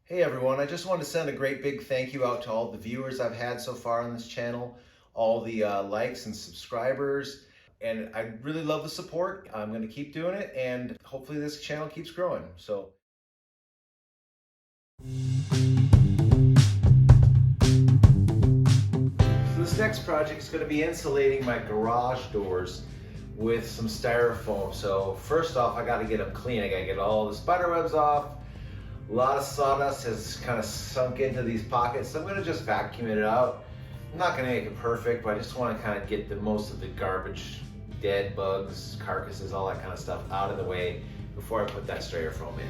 Hey everyone, I just wanted to send a great big thank you out to all the viewers I've had so far on this channel, all the likes and subscribers, and I really love the support. I'm going to keep doing it, and hopefully this channel keeps growing. So this next project is going to be insulating my garage doors with some styrofoam. So first off, I got to get them clean. I got to get all the spider webs off. A lot of sawdust has kind of sunk into these pockets, so I'm going to just vacuum it out. I'm not going to make it perfect, but I just want to kind of get the most of the garbage, dead bugs, carcasses, all that kind of stuff out of the way before I put that styrofoam in.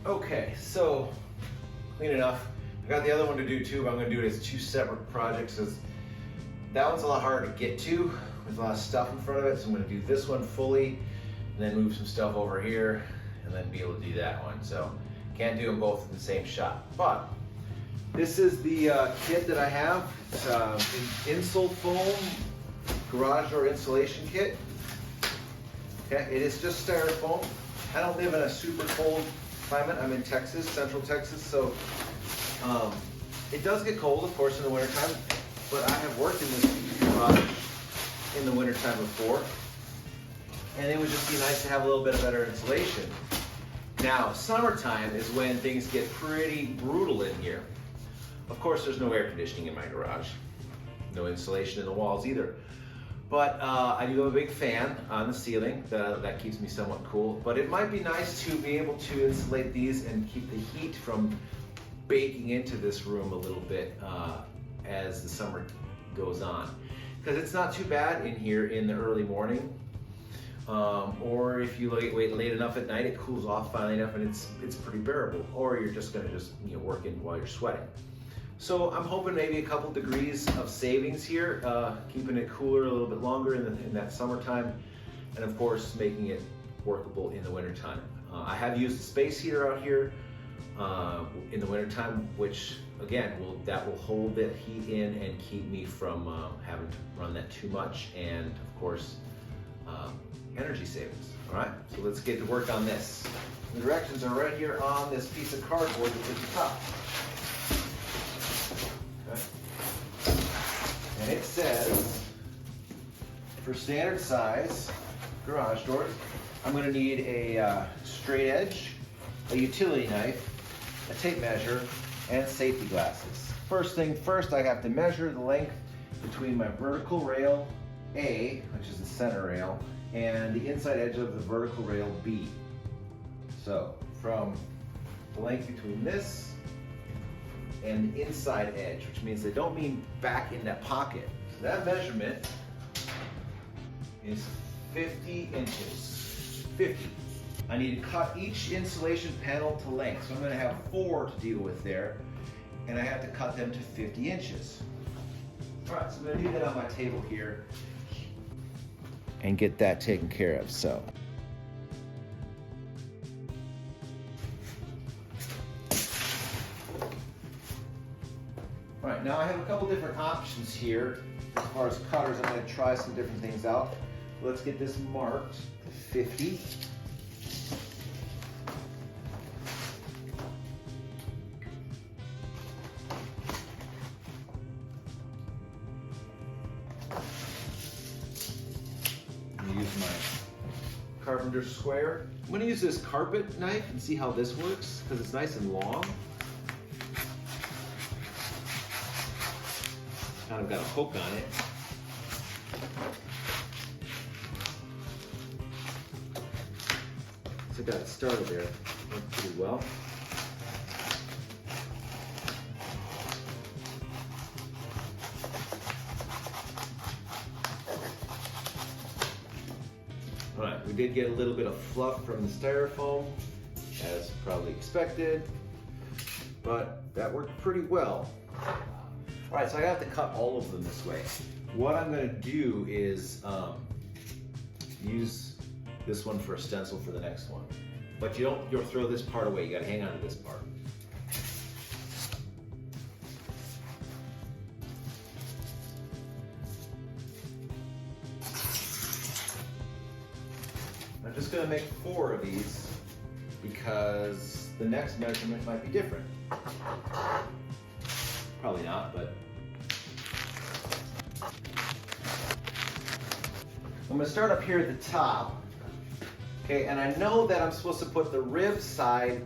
Okay, so clean enough. I got the other one to do too, but I'm going to do it as two separate projects. That one's a lot harder to get to with a lot of stuff in front of it, so I'm going to do this one fully and then move some stuff over here and then be able to do that one. So can't do them both in the same shot. But this is the kit that I have. It's an Insole foam garage door insulation kit. Okay, it is just styrofoam. I don't live in a super cold climate. I'm in Texas, Central Texas, so it does get cold, of course, in the wintertime, but I have worked in this garage in the wintertime before, and it would just be nice to have a little bit of better insulation. Now, summertime is when things get pretty brutal in here. Of course, there's no air conditioning in my garage, no insulation in the walls either. But I do have a big fan on the ceiling that keeps me somewhat cool. But it might be nice to be able to insulate these and keep the heat from baking into this room a little bit as the summer goes on. Because it's not too bad in here in the early morning. Or if you wait late enough at night, it cools off finally enough and it's pretty bearable. Or you're just gonna work in while you're sweating. So I'm hoping maybe a couple degrees of savings here, keeping it cooler a little bit longer in that summertime, and of course making it workable in the wintertime. I have used the space heater out here in the wintertime, which again that will hold that heat in and keep me from having to run that too much, and of course energy savings. All right, so let's get to work on this. The directions are right here on this piece of cardboard that's at the top. And it says, for standard size garage doors, I'm going to need a straight edge, a utility knife, a tape measure, and safety glasses. First thing first, I have to measure the length between my vertical rail A, which is the center rail, and the inside edge of the vertical rail B. So from the length between this and the inside edge, which means they don't mean back in that pocket. So that measurement is 50 inches. 50. I need to cut each insulation panel to length. So I'm going to have 4 to deal with there, and I have to cut them to 50 inches. All right, so I'm going to do that on my table here and get that taken care of. So. All right, now I have a couple different options here as far as cutters. I'm going to try some different things out. Let's get this marked to 50. I'm going to use my carpenter square. I'm going to use this carpet knife and see how this works because it's nice and long. Kind of got a hook on it. So I got it started there. Went pretty well. All right, we did get a little bit of fluff from the styrofoam, as probably expected, but that worked pretty well. All right, so I have to cut all of them this way. What I'm going to do is use this one for a stencil for the next one. But you'll throw this part away. You got to hang on to this part. just gonna make 4 of these because the next measurement might be different. Probably not, but. I'm gonna start up here at the top. Okay, and I know that I'm supposed to put the rib side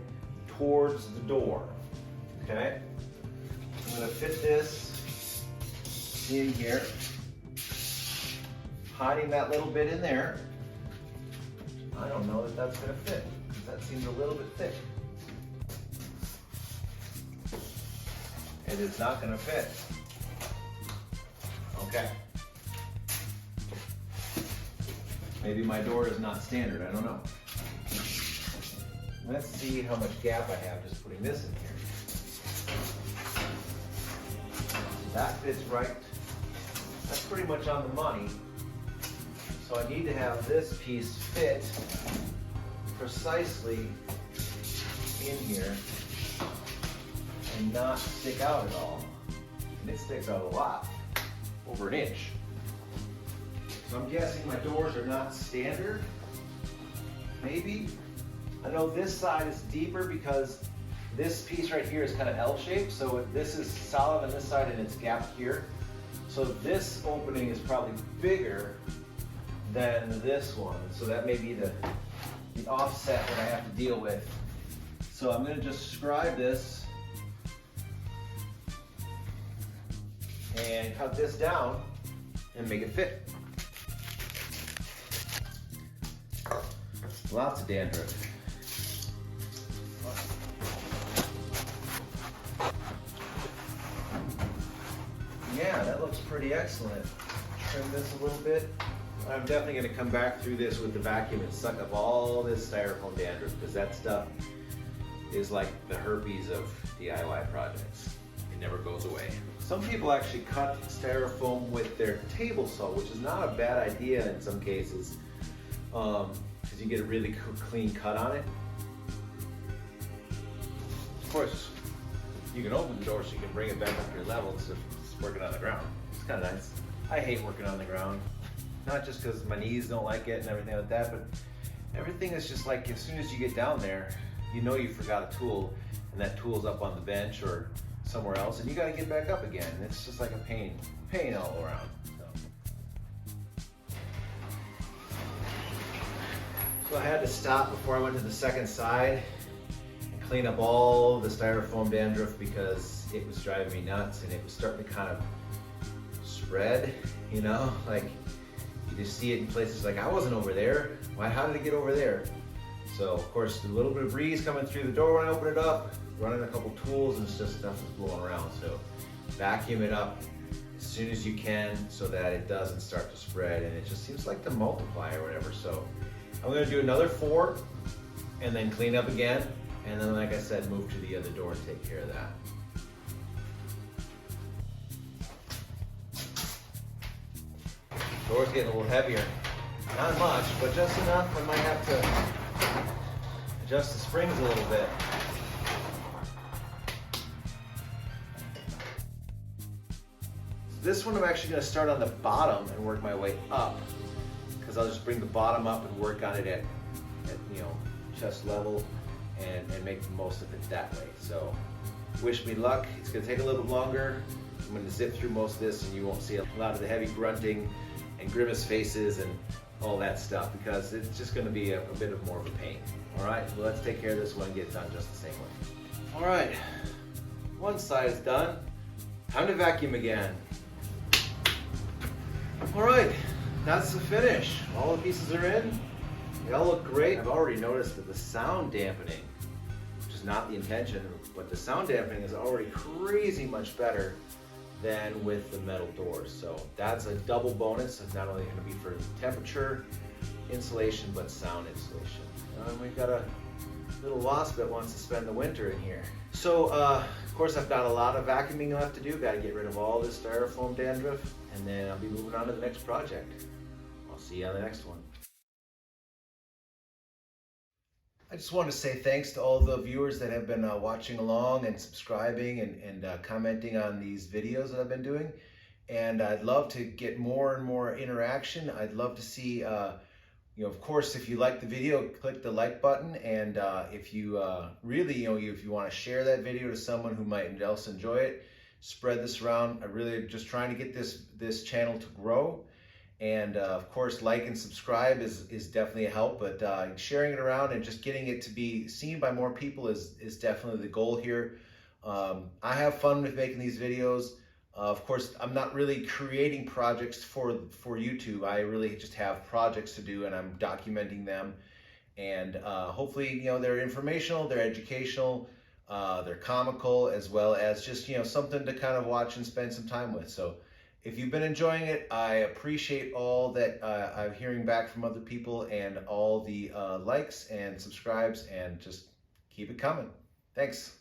towards the door. Okay? I'm gonna fit this in here, hiding that little bit in there. I don't know that that's gonna fit, because that seems a little bit thick. It is not gonna fit. Okay. Maybe my door is not standard, I don't know. Let's see how much gap I have just putting this in here. That fits right. That's pretty much on the money. So I need to have this piece fit precisely in here and not stick out at all. And it sticks out a lot, over an inch. So I'm guessing my doors are not standard, maybe. I know this side is deeper because this piece right here is kind of L-shaped, so this is solid on this side and it's gapped here. So this opening is probably bigger than this one. So that may be the offset that I have to deal with. So I'm gonna just scribe this and cut this down and make it fit. Lots of dandruff. Yeah, that looks pretty excellent. Trim this a little bit. I'm definitely going to come back through this with the vacuum and suck up all this styrofoam dandruff, because that stuff is like the herpes of DIY projects. It never goes away. Some people actually cut styrofoam with their table saw, which is not a bad idea in some cases, because you get a really clean cut on it. Of course, you can open the door so you can bring it back up to your level instead of just working on the ground. It's kind of nice. I hate working on the ground. Not just because my knees don't like it and everything like that, but everything is just like, as soon as you get down there, you know you forgot a tool, and that tool's up on the bench or somewhere else, and you got to get back up again. It's just like a pain all around. So I had to stop before I went to the second side and clean up all the styrofoam dandruff, because it was driving me nuts and it was starting to kind of spread, you know, like you just see it in places like, I wasn't over there. Why? How did it get over there? So of course, a little bit of breeze coming through the door when I open it up, running a couple tools, and it's just stuff is blowing around. So vacuum it up as soon as you can so that it doesn't start to spread, and it just seems like to multiply or whatever. So I'm gonna do another 4 and then clean up again. And then, like I said, move to the other door and take care of that. Door's getting a little heavier. Not much, but just enough. I might have to adjust the springs a little bit. This one I'm actually going to start on the bottom and work my way up, because I'll just bring the bottom up and work on it at you know, chest level and make the most of it that way. So wish me luck. It's going to take a little bit longer. I'm going to zip through most of this and you won't see a lot of the heavy grunting and grimace faces and all that stuff, because it's just going to be a bit of more of a pain. All right, well, let's take care of this one and get it done just the same way. All right, one side is done. Time to vacuum again. All right, that's the finish. All the pieces are in. They all look great. I've already noticed that the sound dampening, which is not the intention, but the sound dampening is already crazy much better than with the metal doors. So that's a double bonus. It's not only going to be for temperature insulation, but sound insulation. And we've got a little wasp that wants to spend the winter in here. So of course, I've got a lot of vacuuming left to do. Got to get rid of all this styrofoam dandruff, and then I'll be moving on to the next project. I'll see you on the next one. I just wanted to say thanks to all the viewers that have been watching along and subscribing and commenting on these videos that I've been doing. And I'd love to get more and more interaction. I'd love to see of course, if you like the video, click the like button. And if you really, if you want to share that video to someone who might else enjoy it, spread this around. I really am just trying to get this channel to grow. And of course, like and subscribe is definitely a help, but sharing it around and just getting it to be seen by more people is definitely the goal here. I have fun with making these videos. Of course, I'm not really creating projects for YouTube. I really just have projects to do, and I'm documenting them. And hopefully, they're informational, they're educational, they're comical, as well as just something to kind of watch and spend some time with. So if you've been enjoying it, I appreciate all that I'm hearing back from other people, and all the likes and subscribes, and just keep it coming. Thanks.